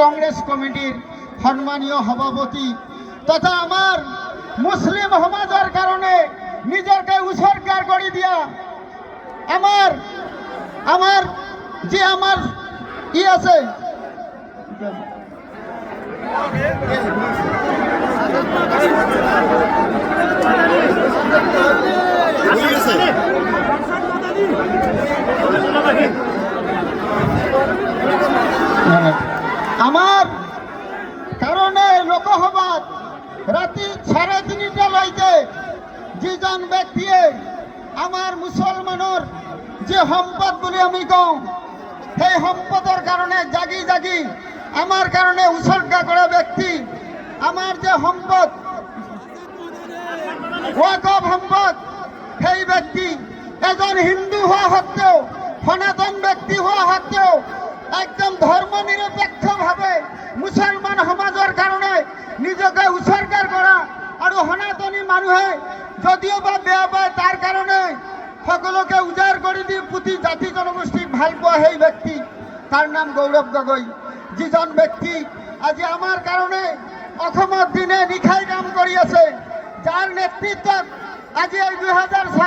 কংগ্রেস কমিটির সম্মানীয় সভাপতি তথা আমার মুসলিম সমাজের কারণে নিজেকে উৎসর্গার করে দিয়া আমার আমার যে আমার কি আছে আমার কারণে লোকসভাত রাতি 3:30 লাইতে যেজন ব্যক্তিয়ে আমার মুসলমানের যে সম্পদ বলে আমি কওঁ সেই সম্পদের কারণে জাগি জাগি আমার কারণে উৎসর্গা করা ব্যক্তি আমার যে সম্পদ ওয়াকফ সম্পদ সেই ব্যক্তি এজন হিন্দু হওয়া সত্ত্বেও সনাতন ব্যক্তি হওয়া সত্ত্বেও একদম ধর্ম নিরপেক্ষভাবে মুসলমান সমাজের কারণে নিজকে উৎসর্গার করা আর সনাতনী মানুহে যদিও বা বেয়া পায় তার কারণে সকলকে উজাড় করে দিয়ে প্রতি জাতি জনগোষ্ঠীক ভাল পোৱা সেই ব্যক্তি তার নাম গৌরব গগৈ যিজন ব্যক্তি আজি আমার কারণে অসমত দিনে নিশাই কাম কৰি আছে যার নেতৃত্বত আজি এই 2000